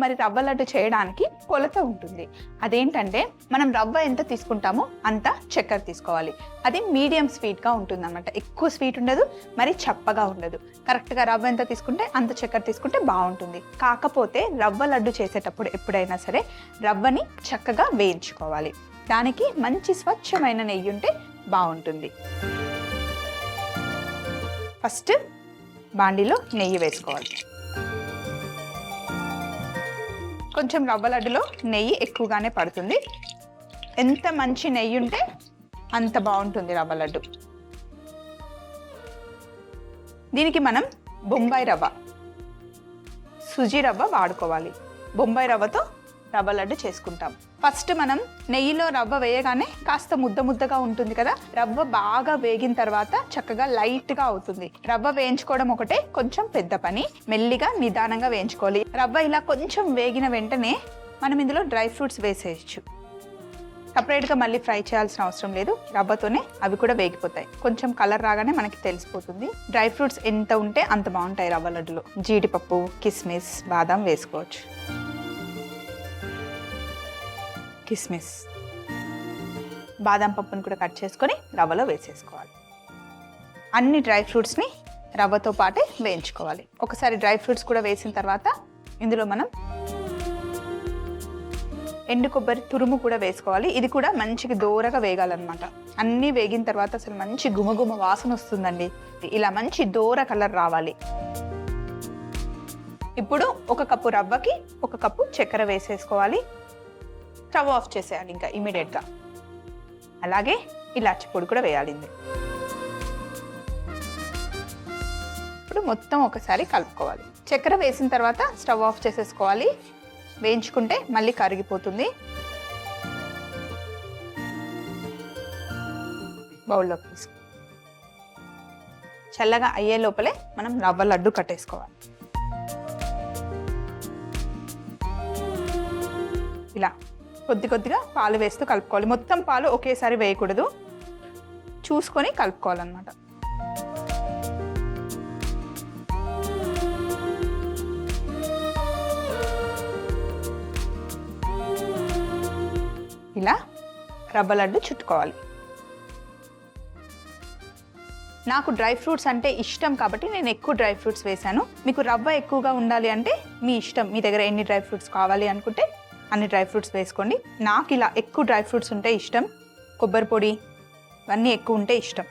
మరి రవ్వ లడ్డు చేయడానికి కొలత ఉంటుంది. అదేంటంటే మనం రవ్వ ఎంత తీసుకుంటామో అంత చక్కెర తీసుకోవాలి. అది మీడియం స్వీట్గా ఉంటుంది అనమాట. ఎక్కువ స్వీట్ ఉండదు, మరి చప్పగా ఉండదు. కరెక్ట్గా రవ్వ ఎంత తీసుకుంటే అంత చక్కెర తీసుకుంటే బాగుంటుంది. కాకపోతే రవ్వ లడ్డు చేసేటప్పుడు ఎప్పుడైనా సరే రవ్వని చక్కగా వేయించుకోవాలి. దానికి మంచి స్వచ్ఛమైన నెయ్యి ఉంటే బాగుంటుంది. ఫస్ట్ బాండీలో నెయ్యి వేసుకోవాలి. కొంచెం రవ్వ లడ్డులో నెయ్యి ఎక్కువగానే పడుతుంది. ఎంత మంచి నెయ్యి ఉంటే అంత బాగుంటుంది రవ్వ లడ్డు. దీనికి మనం బొంబాయి రవ్వ, సుజీ రవ్వ వాడుకోవాలి. బొంబాయి రవ్వతో రవ్వ లడ్డు చేసుకుంటాం. ఫస్ట్ మనం నెయ్యిలో రవ్వ వేయగానే కాస్త ముద్ద ముద్దగా ఉంటుంది కదా, రవ్వ బాగా వేగిన తర్వాత చక్కగా లైట్గా అవుతుంది. రవ్వ వేయించుకోవడం ఒకటే కొంచెం పెద్ద పని. మెల్లిగా నిదానంగా వేయించుకోవాలి. రవ్వ ఇలా కొంచెం వేగిన వెంటనే మనం ఇందులో డ్రై ఫ్రూట్స్ వేసేయచ్చు. సపరేట్గా మళ్ళీ ఫ్రై చేయాల్సిన అవసరం లేదు. రవ్వతోనే అవి కూడా వేగిపోతాయి. కొంచెం కలర్ రాగానే మనకి తెలిసిపోతుంది. డ్రై ఫ్రూట్స్ ఎంత ఉంటే అంత బాగుంటాయి రవ్వ లడ్డులో. జీడిపప్పు, కిస్మిస్, బాదం వేసుకోవచ్చు. కిస్మిస్, బాదం పప్పును కూడా కట్ చేసుకొని రవ్వలో వేసేసుకోవాలి. అన్ని డ్రై ఫ్రూట్స్ని రవ్వతో పాటే వేయించుకోవాలి. ఒకసారి డ్రై ఫ్రూట్స్ కూడా వేసిన తర్వాత ఇందులో మనం ఎండు కొబ్బరి తురుము కూడా వేసుకోవాలి. ఇది కూడా మంచిగా దోరగా వేగాలన్నమాట. అన్నీ వేగిన తర్వాత అసలు మంచి గుమగుమ వాసన వస్తుందండి. ఇలా మంచి దోర కలర్ రావాలి. ఇప్పుడు 1 కప్పు రవ్వకి 1 కప్పు చక్కెర వేసేసుకోవాలి. స్టవ్ ఆఫ్ చేసేయాలి ఇంకా ఇమీడియట్గా. అలాగే ఇలాచి పొడి కూడా వేయాలి. ఇప్పుడు మొత్తం ఒకసారి కలుపుకోవాలి. చక్కెర వేసిన తర్వాత స్టవ్ ఆఫ్ చేసేసుకోవాలి. వేయించుకుంటే మళ్ళీ కరిగిపోతుంది. బౌల్లోకి తీసుకో. చల్లగా అయ్యే లోపలే మనం రవ్వ లడ్డు కట్టేసుకోవాలి. ఇలా కొద్ది కొద్దిగా పాలు వేస్తూ కలుపుకోవాలి. మొత్తం పాలు ఒకేసారి వేయకూడదు, చూసుకొని కలుపుకోవాలన్నమాట. ఇలా రవ్వ లడ్డు చుట్టుకోవాలి. నాకు డ్రై ఫ్రూట్స్ అంటే ఇష్టం కాబట్టి నేను ఎక్కువ డ్రై ఫ్రూట్స్ వేశాను. మీకు రవ్వ ఎక్కువగా ఉండాలి అంటే మీ ఇష్టం. మీ దగ్గర ఎన్ని డ్రై ఫ్రూట్స్ కావాలి అనుకుంటే అన్ని డ్రై ఫ్రూట్స్ వేసుకోండి. నాకు ఇలా ఎక్కువ డ్రై ఫ్రూట్స్ ఉంటే ఇష్టం. కొబ్బరి పొడి ఇవన్నీ ఎక్కువ ఉంటే ఇష్టం.